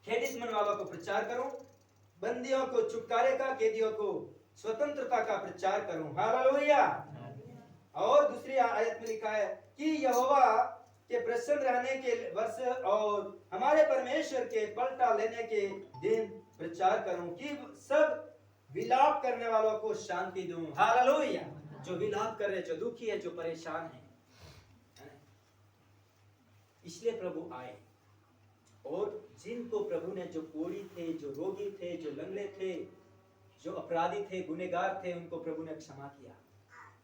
खेदित मन वालों को प्रचार करूं, बंदियों को छुटकारे का, कैदियों को स्वतंत्रता का प्रचार करूं। हालेलुया। और दूसरी आयत में लिखा है कि यहोवा के प्रसन्न रहने के वर्ष और हमारे परमेश्वर के पलटा लेने के दिन प्रचार करूं कि सब विलाप करने वालों को शांति दूं। हालेलुया। जो विलाप कर रहे, जो दुखी है, जो परेशान है, इसलिए प्रभु आए। और जिनको प्रभु ने, जो कोढ़ी थे, जो रोगी थे, जो लंगड़े थे, जो अपराधी थे, गुनहगार थे, उनको प्रभु ने क्षमा किया।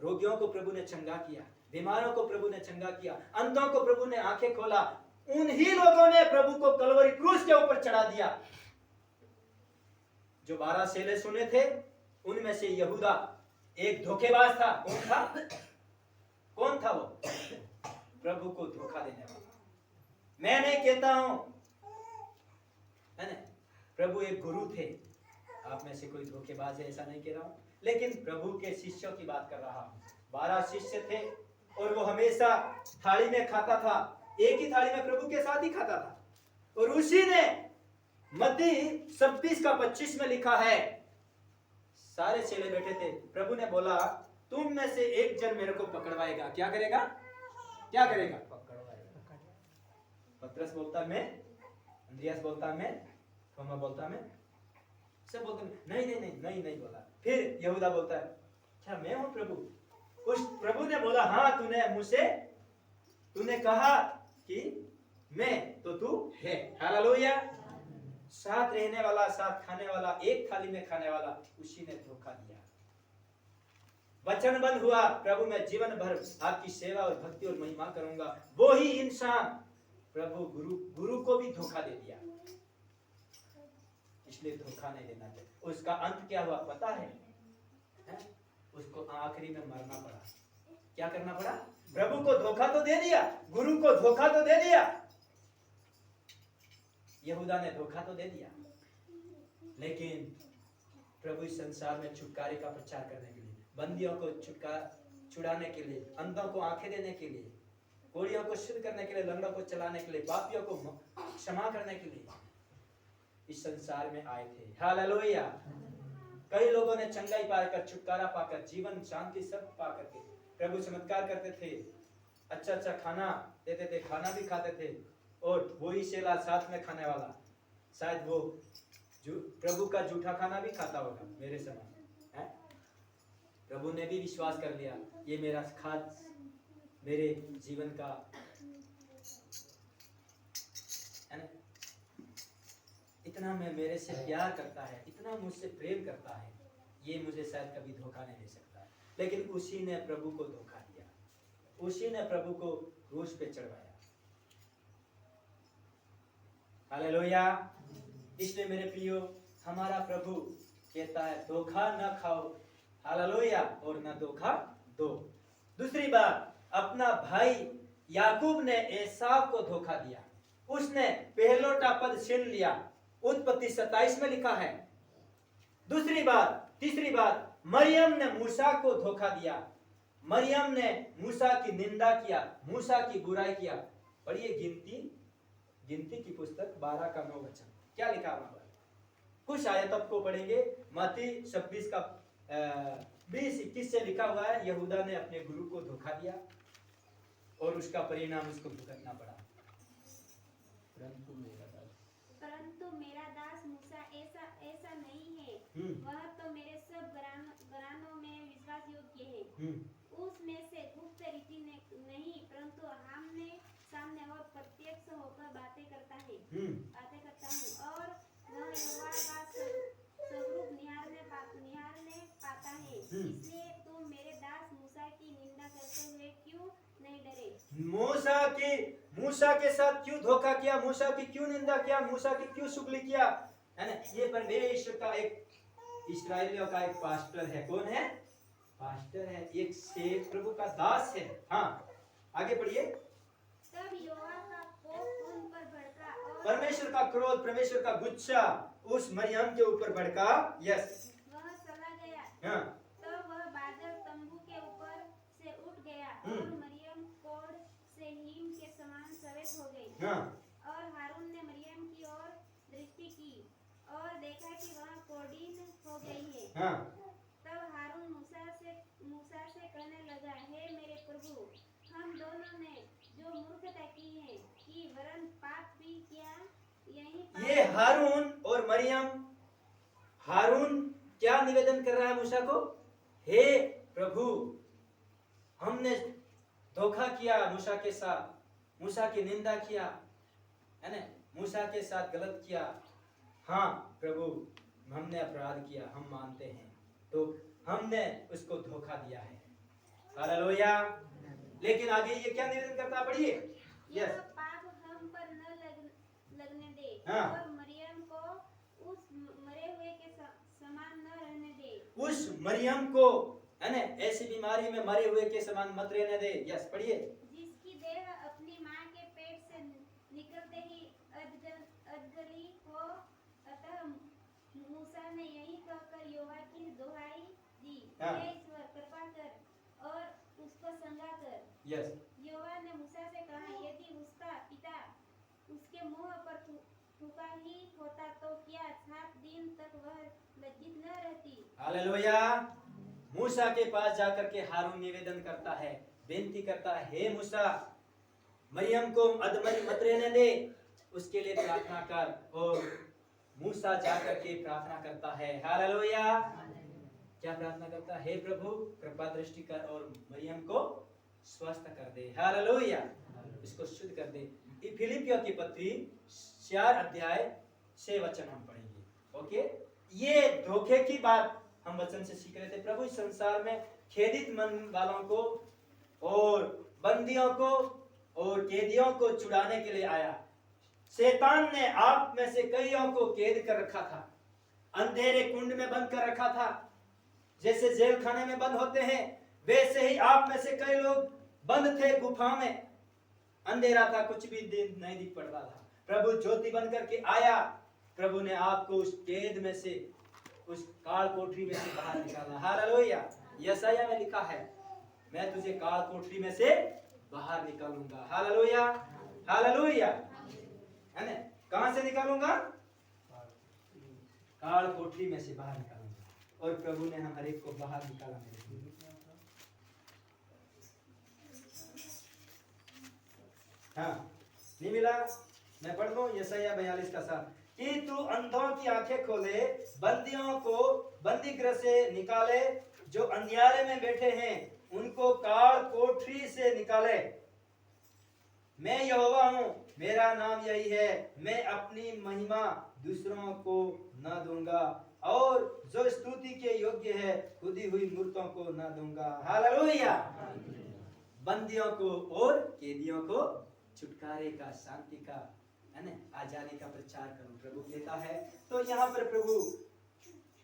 रोगियों को प्रभु ने चंगा किया, बीमारों को प्रभु ने चंगा किया, अंधों को प्रभु ने आंखें खोला। उन्हीं लोगों ने प्रभु को कलवरी क्रूस के ऊपर चढ़ा दिया। जो 12 चेले सुने थे, उनमें से यहूदा एक धोखेबाज था। कौन था? कौन था वो? प्रभु को धोखा देने वाला। मैं नहीं कहता हूं, है ना, प्रभु एक गुरु थे। आप में से कोई धोखेबाज है ऐसा नहीं कह रहा हूं, लेकिन प्रभु के शिष्यों की बात कर रहा हूं। 12 शिष्य थे और वो हमेशा थाली में खाता था, एक ही थाली में प्रभु के साथ ही खाता था। और उसी ने मत्ती 26:25 में लिखा है, सारे चेले बैठे थे, प्रभु ने बोला तुम में से एक जन मेरे को पकड़वाएगा। क्या करेगा? क्या करेगा? पकड़वाएगा। पतरस बोलता मैं, अंद्रियास बोलता मैं, थोमा बोलता मैं, सब बोलते नहीं नहीं नहीं नहीं नहीं बोला। फिर यहूदा बोलता है क्या मैं हूं प्रभु? उस प्रभु ने बोला हाँ, तूने कहा कि मैं, तो तू है। हालेलुया। साथ रहने वाला, साथ खाने वाला, एक थाली में खाने वाला, उसी ने धोखा दिया। वचन बंद हुआ, प्रभु मैं जीवन भर आपकी सेवा और भक्ति और महिमा करूंगा। वो ही इंसान प्रभु गुरु को भी धोखा दे दिया। इसलिए धोखा नहीं देना चाहिए। उसका अंत क्या हुआ पता है? उसको आखिरी में मरना पड़ा। क्या करना पड़ा? प्रभु को धोखा तो दे दिया, गुरु को धोखा तो दे दिया, यहूदा ने धोखा तो दे दिया, लेकिन प्रभु इस संसार में छुटकारे का प्रचार करने के लिए, बंदियों को छुड़ाने के लिए, अंधों को आंखें देने के लिए, कोढ़ियों को शुद्ध करने के लिए, लंगड़ों को चलाने के लिए, पापियों को क्षमा करने के लिए इस संसार में आए थे। हालेलुया। कई लोगों ने चंगाई पाकर, छुटकारा पाकर, जीवन शांति सब पाकर के प्रभु चमत्कार करते थे, अच्छा अच्छा खाना देते थे, खाना भी खाते थे। और वही चेला साथ में खाने वाला, शायद वो प्रभु का जूठा खाना भी खाता होगा मेरे समय है? प्रभु ने भी विश्वास कर लिया ये मेरा खाद मेरे जीवन का है ना, इतना मैं मेरे से प्यार करता है, इतना मुझसे प्रेम करता है, ये मुझे शायद कभी धोखा नहीं दे सकता है। लेकिन उसी ने प्रभु को धोखा दिया, उसी ने प्रभु को क्रूस पे चढ़वाया। हालेलुया। इसलिए मेरे प्रियो, हमारा प्रभु कहता है धोखा न खाओ, हालेलुया, और न धोखा दो। दूसरी बात, अपना भाई याकूब ने एसाव को धोखा दिया, उसने पहलोटा पद छीन लिया, उत्पत्ति 27 में लिखा है। दूसरी बात, तीसरी बात, मरियम ने मूसा को धोखा दिया, मरियम ने मूसा की निंदा किया, मूसा की बुराई किया। पढ़िए गिनती की पुस्तक 12:9 क्या लिखा वहां पर? कुछ आयत आपको पढ़ेंगे। मत्ती 26:20-21 से लिखा हुआ है, यहूदा ने अपने गुरु को धोखा दिया और उसका परिणाम उसको भुगतना पड़ा। परंतु मेरा दास मूसा ऐसा नहीं है, वह तो मेरे सब घरानों में विश्वास योग्य है। उसमें से गुप्त रीति नहीं, परंतु आमने सामने वह प्रत्यक्ष होकर बातें करता हूँ, और वह यहोवा का स्वरूप निहारने पाता है। इसलिए तुम मेरे दास मूसा की निंदा करते हुए क्यों नहीं डरे? मूसा के साथ क्यों धोखा किया, मूसा की क्यों निंदा किया, मूसा की क्यों चुगली किया, है ना? ये परमेश्वर का एक, इस्राएलियों का एक पास्टर है। कौन है? पास्टर है, एक सेवक, प्रभु का दास है। हाँ, आगे पढ़िए। तब यहोवा का कोप उन पर भड़का और परमेश्वर का क्रोध, परमेश्वर का गुस्सा उस मरियम के ऊपर भड़का। यस, वह चला गया। हाँ, तब वह बादल तंबू के ऊपर से उठ गया और मरियम कोढ़ से हिम के समान सफेद हो गई। हाँ, और हारून ने मरियम की ओर हाँ तब हारून मूसा से कहने लगा, हे मेरे प्रभु, हम दोनों ने जो मूर्खता की है कि वरन पाप भी किया, यही पाप ये हारून और मरियम, हारून क्या निवेदन कर रहा है मूसा को? हे प्रभु, हमने धोखा किया मूसा के साथ, मूसा की निंदा किया, है ना, मूसा के साथ गलत किया। हाँ प्रभु, हमने अपराध किया, हम मानते हैं, तो हमने उसको धोखा दिया है। हालेलुया। लेकिन आगे ये क्या निवेदन करता, पढ़िए। यह यस, पाप हम पर न लगने दे, हाँ। और मरियम को उस मरे हुए के समान न रहने दे। उस मरियम को, है ना, ऐसी बीमारी में मरे हुए के समान मत रहने दे। यस, पढ़िए। जिसकी देह अपनी माँ के पेट से निकलते ही अधगली हो। अतः मूसा ने यही कहकर यहोवा की दुहाई दी, हाँ। हे ईश्वर, कृपा कर और उसको संगा कर। यस, यहोवा ने मूसा से कहा, यदि उसका पिता उसके मुंह पर थूका ही होता तो क्या 7 दिन तक वह लज्जित न रहती? हालेलुया। मूसा के पास जाकर के हारून निवेदन करता है, बेनती करता है, हे मूसा, मरियम को अधमरी मत रहने दे, उसके लिए प्रार्थना कर। और मूसा जाकर के प्रार्थना करता है। हालेलुया। क्या प्रार्थना करता है? हे प्रभु, कृपा दृष्टि कर और मरियम को स्वस्थ कर दे। हालेलुया, इसको शुद्ध कर दे। फिलिपियों की पत्री 4 अध्याय 6 वचन हम पढ़ेंगे। ओके, ये धोखे की बात हम वचन से सीख रहे थे। प्रभु इस संसार में खेदित मन वालों को और बंदियों को और कैदियों को छुड़ाने के लिए आया। शैतान ने आप में से कईयों को कैद कर रखा था, अंधेरे कुंड में बंद कर रखा था। जैसे जेल खाने में बंद होते हैं, वैसे ही आप में से कई लोग बंद थे गुफा में, अंधेरा था, कुछ भी नहीं दिख पड़ता था। प्रभु ज्योति बन करके आया, प्रभु ने आपको उस कैद में से, उस काल कोठरी में से बाहर निकाला। हालेलुया। यशाया में लिखा है, मैं तुझे काल कोठरी में से बाहर निकालूंगा। हालेलुया, हालेलुया, है ना। कहां से निकालूंगा? काल कोठरी में से बाहर निकालूंगा। और प्रभु ने हम हर एक को बाहर निकाला। मेरे हाँ, नहीं मिला? मैं पढ़ दूं यशाया 42 का 7, कि तू अंधों की आंखें खोले, बंदियों को बंदी गृह से निकाले, जो अंधियारे में बैठे हैं उनको काल कोठरी से निकाले। मैं यहोवा हूँ, मेरा नाम यही है, मैं अपनी महिमा दूसरों को न दूंगा, और जो स्तुति के योग्य है खुदी हुई मूर्तों को न दूंगा। हालेलुया। बंदियों को और कैदियों को छुटकारे का, शांति का, है ना, आजादी का प्रचार करो, प्रभु कहता है। तो यहाँ पर प्रभु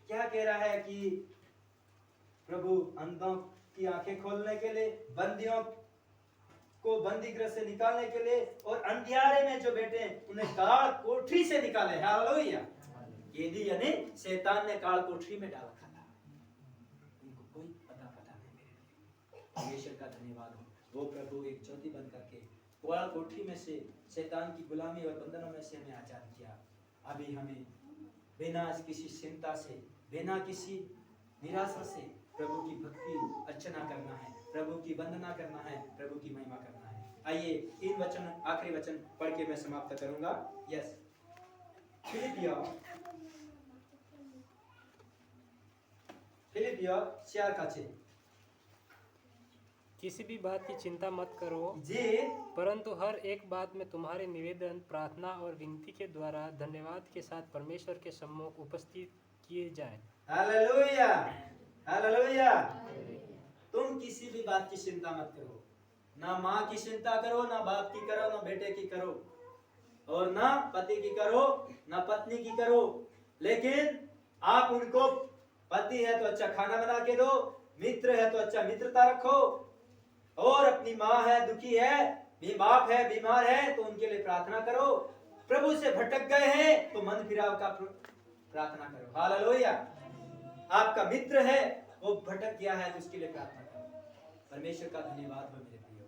क्या कह रहा है कि प्रभु अंधों की आंखें खोलने के लिए, बंदियों को बंदी गृह से निकालने के लिए, और अंधियारे में जो बैठे हैं उन्हें काल कोठरी से निकाले। हालेलुया। कैदी यानी शैतान ने काल कोठरी में डाल रखा था, उनको कोई पता नहीं। मेरे परमेश्वर का धन्यवाद हो, वो प्रभु एक ज्योति बन करके काल कोठरी में से, शैतान की गुलामी और बंधनों में से हमें आजाद किया। अभी हमें बिना किसी चिंता से, बिना किसी निराशा से प्रभु की भक्ति अर्चना करना है, प्रभु की वंदना करना है, प्रभु की महिमा करना है। आइए 3 वचन, आखिरी वचन पढ़ के मैं समाप्त करूंगा। यस, फिलिपियों 4:6। किसी भी बात की चिंता मत करो जी, परंतु हर एक बात में तुम्हारे निवेदन, प्रार्थना और विनती के द्वारा धन्यवाद के साथ परमेश्वर के सम्मुख उपस्थित किए जाएं। Hallelujah, hallelujah. तुम किसी भी बात की चिंता मत करो, ना माँ की चिंता करो, ना बाप की करो, ना बेटे की करो, और ना पति की करो, ना पत्नी की करो। लेकिन आप उनको, पति है तो अच्छा खाना बना के दो, मित्र है तो अच्छा मित्रता रखो, और अपनी माँ है दुखी है, बाप है बीमार है तो उनके लिए प्रार्थना करो। प्रभु से भटक गए हैं तो मन फिराव का प्रार्थना करो। हालेलुया। आपका मित्र है वो भटक गया है तो उसके लिए प्रार्थना करो। परमेश्वर का धन्यवाद हो मेरे प्रियो।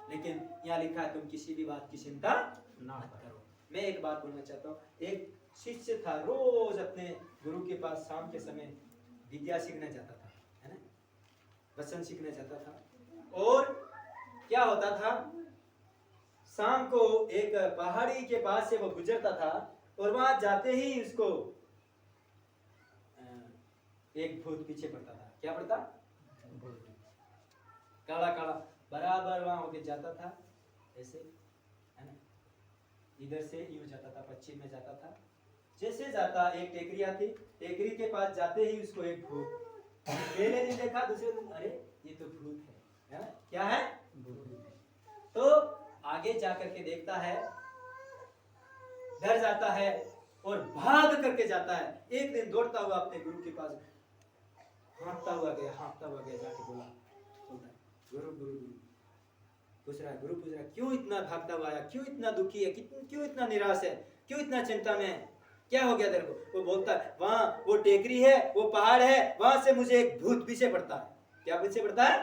लेकिन यहाँ लिखा है तुम किसी भी बात की चिंता ना करो। मैं एक बात बोलना चाहता हूँ। एक शिष्य था, रोज अपने गुरु के पास शाम के समय विद्या सीखने जाता था, है ना, वचन सीखने जाता था। और क्या होता था, शाम को एक पहाड़ी के पास से वो गुजरता था और वहां जाते ही उसको एक भूत पीछे पड़ता था। क्या पड़ता? काला काला बराबर वहां होके जाता था ऐसे, है ना, इधर से यूं जाता था, पश्चिम में जाता था। जैसे जाता, एक टेकरी आती, टेकरी के पास जाते ही उसको एक भूत, पहले दिन देखा, दूसरे दिन अरे ये तो भूत है ना, क्या है? भूत है। तो आगे जाकर के देखता है, डर जाता है और भाग करके जाता है। एक दिन दौड़ता हुआ अपने गुरु के पास हाँफता हुआ गया, जाके बोला, गुरु गुरु गुरु पूछ रहा है, गुरु पूछ रहा है, क्यों इतना भागता हुआ आया, क्यों इतना दुखी है, क्यों इतना निराश है, क्यों इतना चिंता में है, क्या हो गया तेरे को? वो बोलता है, वहां वो टेकरी है, वो पहाड़ है, वहां से मुझे एक भूत पीछे पड़ता है। क्या पीछे पड़ता है?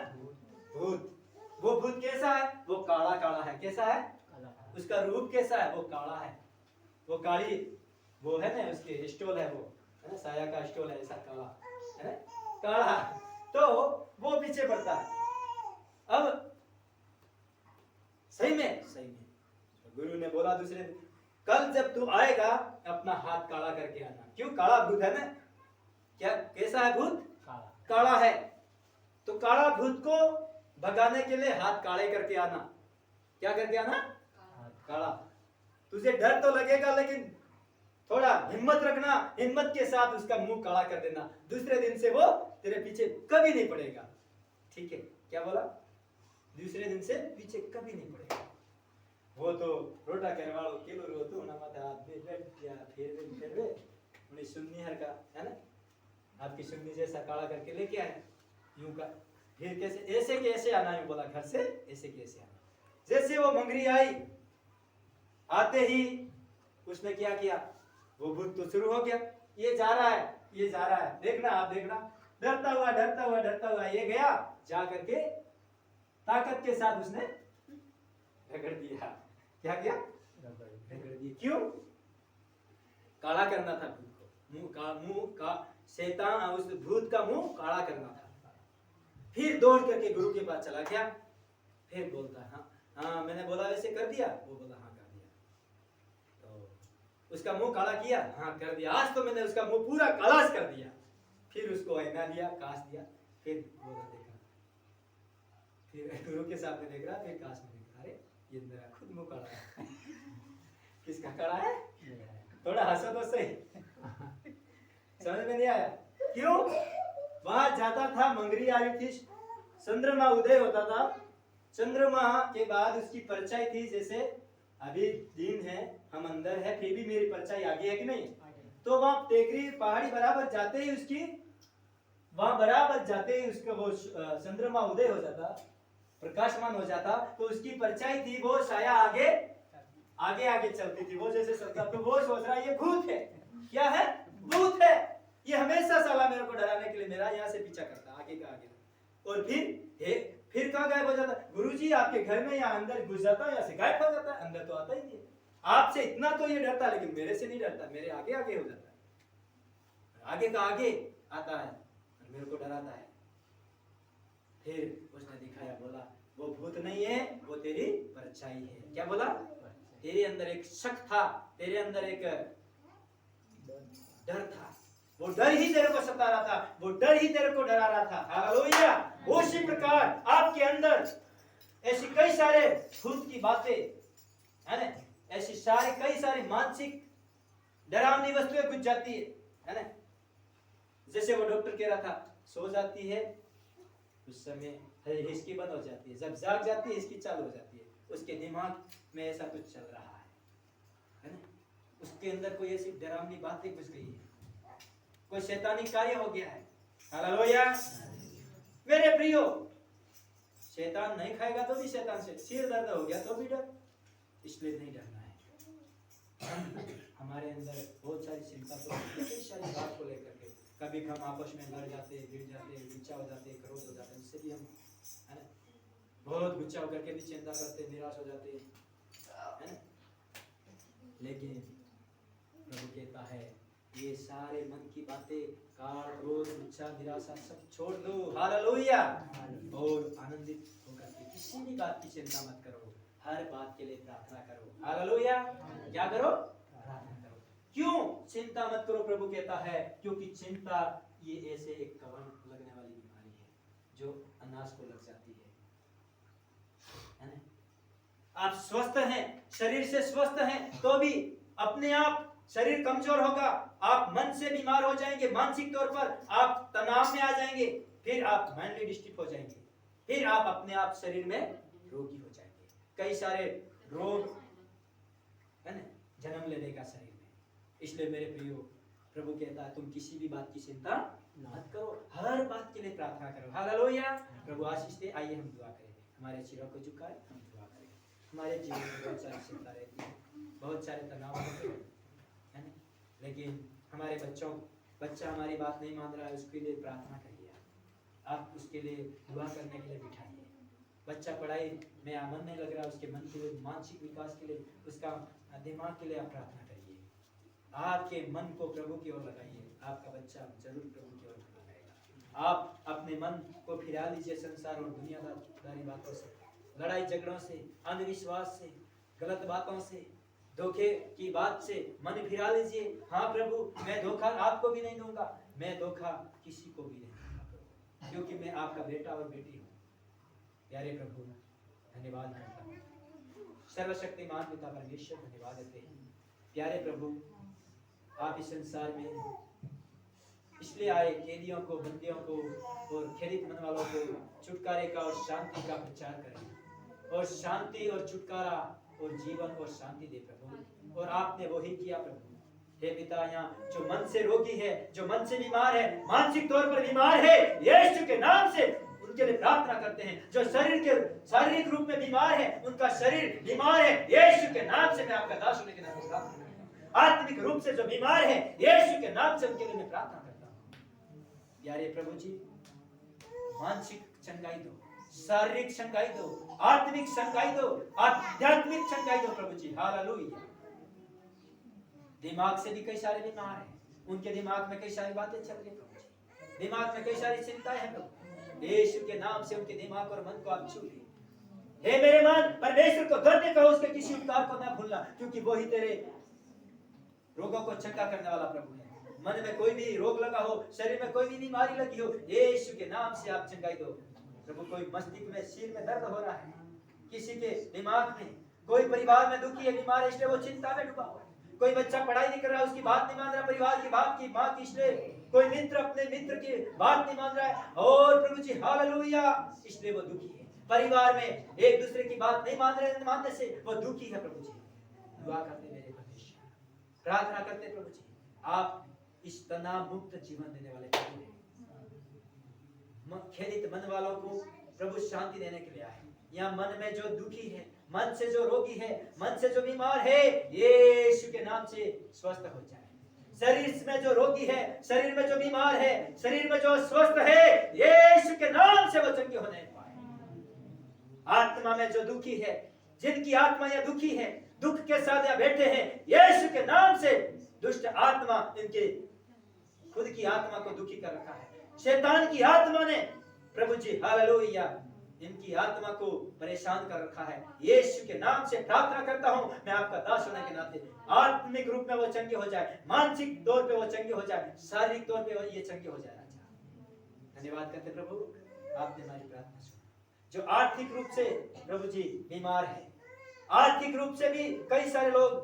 भूत। वो भूत कैसा है? वो काला काला है। कैसा है? उसका रूप कैसा है? वो काला है, वो काली, वो है ना उसके स्टोल है, वो है ना, साया का स्टोल है, ऐसा काला है ना, काला। तो वो पीछे पड़ता है। अब सही में तो गुरु ने बोला दूसरे दिन, कल जब तू आएगा अपना हाथ काला करके आना। क्यों? काला भूत है ना। क्या कैसा है भूत? काला है। तो काला भूत को भगाने के लिए हाथ काले करके आना। क्या करके आना? काला। तुझे डर तो लगेगा, लेकिन थोड़ा हिम्मत रखना, हिम्मत के साथ उसका मुंह काला कर देना। दूसरे दिन से वो तेरे पीछे कभी नहीं पड़ेगा। ठीक है? क्या बोला? दूसरे दिन से पीछे कभी नहीं पड़ेगा। वो तो रोटा करवाड़ो किलो रो तो ना मत हाथ में बैठ गया, फिर वे उन्हें सुन्नी हर का, है ना, आपकी सुन्नी जैसा काला करके लेके आए यूं का। फिर कैसे ऐसे कैसे आना है, बोला घर से ऐसे कैसे आना। जैसे वो मंगरी आई, आते ही उसने क्या किया, वो भूत तो शुरू हो गया, ये जा रहा है, ये जा रहा है, देखना आप देखना, डरता हुआ ये गया, जा करके ताकत के साथ उसने रगड़ दिया। क्या किया? रगड़ दिया। क्यों? काला करना था भूत को, मुंह का शैतान, उस भूत का मुंह काला करना था। फिर दौड़ करके गुरु के पास चला गया, फिर बोलता है, हाँ मैंने बोला वैसे कर दिया? वो बोला हाँ कर दिया। तो उसका मुंह काला किया? हाँ कर दिया। आज तो मैंने उसका मुंह पूरा काला कर दिया। फिर उसको आईना लिया, कांच दिया, फिर बोला देखा, फिर गुरु के सामने देख रहा, फिर कांच में देख रहा, अरे ये मेरा खुद मुंह काला है। किसका काला है? थोड़ा हंसो तो सही। समझ में नहीं आया? क्यों? वहां जाता था, मंगरी आई थी, चंद्रमा उदय होता था, चंद्रमा के बाद उसकी परछाई थी। जैसे अभी दिन है, हम अंदर है, फिर भी मेरी परछाई आगे है कि नहीं? तो वहां टेकरी पहाड़ी बराबर जाते ही उसकी, वहां बराबर जाते ही उसका वो चंद्रमा उदय हो जाता, प्रकाशमान हो जाता, तो उसकी परछाई थी, वो साया आगे चलती थी। वो जैसे चलता, तो वो सोच रहा ये भूत है। क्या है? भूत है। ये हमेशा साला मेरे को डराने के लिए मेरा यहाँ से पीछा करता, आगे का आगे। और फिर कहाँ गायब हो जाता? गुरुजी आपके घर में या अंदर घुस जाता है, यहाँ से गायब हो जाता है, अंदर तो आता ही नहीं। आपसे इतना तो ये डरता, लेकिन मेरे से नहीं डरता, मेरे आगे आगे हो जाता है, आगे का आगे आता है और मेरे को डराता है। फिर उसने दिखाया, बोला वो भूत नहीं है, वो तेरी परछाई है। क्या बोला? तेरे अंदर एक शक था, तेरे अंदर एक डर था, वो डर ही तेरे को सता रहा था, वो डर ही तेरे को डरा रहा था। हालेलुया। उसी प्रकार आपके अंदर ऐसी कई सारे भूत की बातें है ना, ऐसी कई सारी मानसिक डरावनी वस्तुएं घुस जाती है ना। जैसे वो डॉक्टर कह रहा था, सो जाती है उस समय हिचकी बंद हो जाती है, जब जाग जाती है हिचकी चालू हो जाती है। उसके दिमाग में ऐसा कुछ चल रहा है ना, उसके अंदर कोई ऐसी डरावनी बातें घुस गई है, कोई शैतानी कार्य हो गया है। हालेलुया। मेरे प्रियो, शैतान नहीं खाएगा तो भी शैतान से, सिर दर्द हो गया तो भी डर, इसलिए नहीं डरना है। हमारे अंदर बहुत सारी चिंता तो कई सारी बात को लेकर के, कभी हम आपस में लड़ जाते, गिर जाते, गुस्सा हो जाते, क्रोध हो जाते, उससे भी हम है ना बहुत गुस्सा होकर के भी चिंता करते, निराश हो जाते है ना। लेकिन प्रभु कहता है ये सारे मन की बातें, काल, क्रोध, इच्छा, निराशा सब छोड़ दो। हालेलुया। और आनंदित होकर के किसी भी बात की चिंता मत करो, हर बात के लिए प्रार्थना करो। हालेलुया। क्या करो? प्रार्थना करो। क्यों चिंता मत करो? प्रभु कहता है क्योंकि चिंता ये ऐसे एक कवच लगने वाली बीमारी है जो अनाज को लग जाती है ना? आप स्वस्थ हैं, शरीर से स्वस्थ हैं, तो भी अपने आप शरीर कमजोर होगा, आप मन से बीमार हो जाएंगे, मानसिक तौर पर आप तनाव में आ जाएंगे, फिर आप मेंटली डिस्टर्ब हो जाएंगे, फिर आप अपने आप शरीर में रोगी हो जाएंगे। कई सारे रोग है ना जन्म लेने का शरीर में। इसलिए मेरे प्रियो, प्रभु कहता है तुम किसी भी बात की चिंता मत करो, हर बात के लिए प्रार्थना करो। हालेलुया। प्रभु आशीष दे। आइए हम दुआ करें, हमारे सिरों को झुकाएं, हम दुआ करें। हमारे जीवन में बहुत सारी चिंता रहती है, बहुत सारे तनाव होते हैं, है ना? लेकिन हमारे बच्चा हमारी बात नहीं मान रहा है, उसके लिए प्रार्थना करिए। आप उसके लिए दुआ करने के लिए बिठाइए। बच्चा पढ़ाई में मन नहीं लग रहा, उसके मन के लिए, मानसिक विकास के लिए, उसका दिमाग के लिए आप प्रार्थना करिए। आपके मन को प्रभु की ओर लगाइए, आपका बच्चा जरूर प्रभु की ओर लगाएगा। आप अपने मन को फिरा लीजिए संसार और दुनियादारी बातों से, लड़ाई झगड़ों से, अंधविश्वास से, गलत बातों से, धोखे की बात से मन फिरा लीजिए। हाँ प्रभु, मैं धोखा आपको भी नहीं दूंगा, मैं धोखा किसी को भी नहीं दूंगा प्रभु, क्योंकि मैं आपका बेटा और बेटी हूँ। प्यारे प्रभु, धन्यवाद करता हूँ। सर्वशक्तिमान पिता परमेश्वर, धन्यवाद देते हैं। प्यारे प्रभु, आप इस संसार में इसलिए आए, कैदियों को, बंदियों को और खेदित मन वालों को छुटकारे का और शांति का प्रचार करें, और शांति और छुटकारा और जीवन और शांति दे प्रभु। और आपने वही किया प्रभु। हे पिता, यहाँ जो मन से रोगी है, जो मन से बीमार है, मानसिक तौर पर बीमार है, यीशु के नाम से उनके लिए प्रार्थना करते हैं। जो शारीरिक रूप में बीमार है, उनका शरीर बीमार है, यीशु के नाम से मैं आपका दास होने के नाते प्रार्थना करता हूं। आत्मिक रूप से जो बीमार है, यीशु के नाम से उनके लिए मैं प्रार्थना करता हूं। प्यारे प्रभु जी, मानसिक चंगाई दो, शारीरिक चंगाई दो, आत्मिक चंगाई दो, आध्यात्मिक चंगाई दो प्रभु जी। हालेलुया। दिमाग से भी कई सारे बीमार हैं, उनके दिमाग में कई सारी बातें चल रही प्रभु जी, दिमाग में कई सारी चिंताएं हैं प्रभु। यीशु के नाम से उनके दिमाग और मन को आप छू लीजिए। हे मेरे मन, परमेश्वर को धन्य कहो, उसके किसी उपकार को ना भूलना, क्योंकि वही तेरे रोगों को चंगा करने वाला प्रभु है। मन में कोई भी रोग लगा हो, शरीर में कोई भी बीमारी लगी हो, यीशु के नाम से आप चंगाई दो प्रभु। कोई मस्तिष्क में, सिर में दर्द हो रहा है, किसी के दिमाग में, कोई परिवार में दुखी है, बीमार है, इसलिए वो चिंता में डूबा हुआ है। कोई बच्चा पढ़ाई नहीं कर रहा, उसकी बात नहीं मान रहा, परिवार की बात की माँ की, इसलिए कोई मित्र अपने मित्र की बात नहीं मान रहा है, और प्रभु जी हालेलुया, इसलिए वो दुखी है। परिवार में एक दूसरे की बात नहीं मानने से वो दुखी है प्रभु जी। दुआ करते मेरे परमेश्वर, प्रार्थना करते प्रभु जी, आप इस तनाव मुक्त जीवन देने वाले प्रभु हैं। खेदित मन वालों को प्रभु शांति देने के लिए आए। यहाँ मन में जो दुखी है, मन से जो रोगी है, मन से जो बीमार है, यीशु के नाम से स्वस्थ हो जाए। शरीर में जो रोगी है, शरीर में जो बीमार है, शरीर में जो स्वस्थ है, यीशु के नाम से वो चंगे होने पाए। आत्मा में जो दुखी है, जिनकी आत्मा या दुखी है, दुख के साथ या बैठे हैं, यीशु के नाम से दुष्ट आत्मा इनके खुद की आत्मा को दुखी कर रखा है। शैतान की आत्मा ने प्रभु जी हालेलुया इनकी आत्मा को परेशान कर रखा है। यीशु के नाम से प्रार्थना करता हूं, मैं आपका दास होने के नाते आत्मिक रूप में वो चंगे हो जाए, मानसिक तौर पे वो चंगे हो जाए, शारीरिक तौर पे ये चंगे हो जाए। राजा धन्यवाद करते प्रभु, आपने हमारी प्रार्थना सुनी। जो आर्थिक रूप से प्रभु जी बीमार है, आर्थिक रूप से भी कई सारे लोग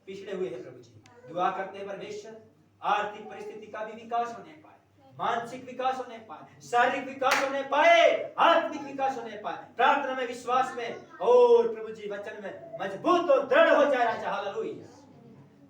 पिछड़े हुए हैं प्रभु जी, दुआ करते परमेश्वर आर्थिक परिस्थिति का भी विकास होने पाए, मानसिक विकास होने पाए, शारीरिक विकास होने पाए, आत्मिक विकास होने पाए, प्रार्थना में, विश्वास में, और प्रभु जी वचन में मजबूत और दृढ़ हो जाए। राजा हालेलुया,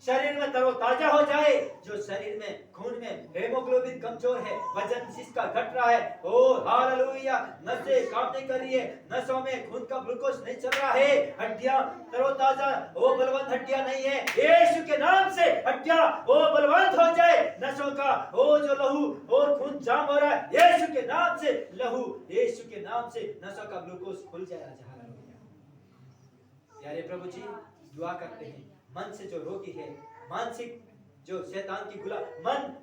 शरीर में तरोताजा हो जाए। जो शरीर में, खून में हेमोग्लोबिन कमजोर है, वजन जिसका घट रहा है, ओ हालेलुया, नसें काम नहीं कर रही है, नसों में खून का ग्लूकोज नहीं चल रहा है, हड्डियां तरोताजा, ओ बलवंत हड्डियां नहीं है, यीशु के नाम से हड्डियां ओ बलवंत हो जाए। नसों का ओ जो लहू और खून जाम हो रहा है, यीशु के नाम से लहू, यीशु के नाम से नसों का ग्लूकोज खुल जाए। राजा हालेलुया। प्यारे प्रभु जी, दुआ करते हैं मन से जो रोगी है, मानसिक जो शैतान की गुलाम मन,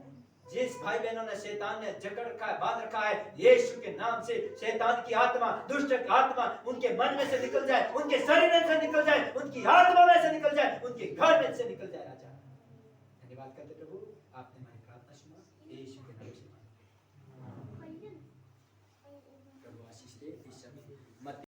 जिस भाई बहनों ने शैतान ने जकड़ रखा है, बांध रखा है, यीशु के नाम से शैतान की आत्मा, दुष्ट आत्मा उनके मन में से निकल जाए, उनके शरीर में से निकल जाए, उनकी आत्मा में से निकल जाए, उनके घर में से निकल जाए। राजा धन्यवाद करते प्रभु, आपने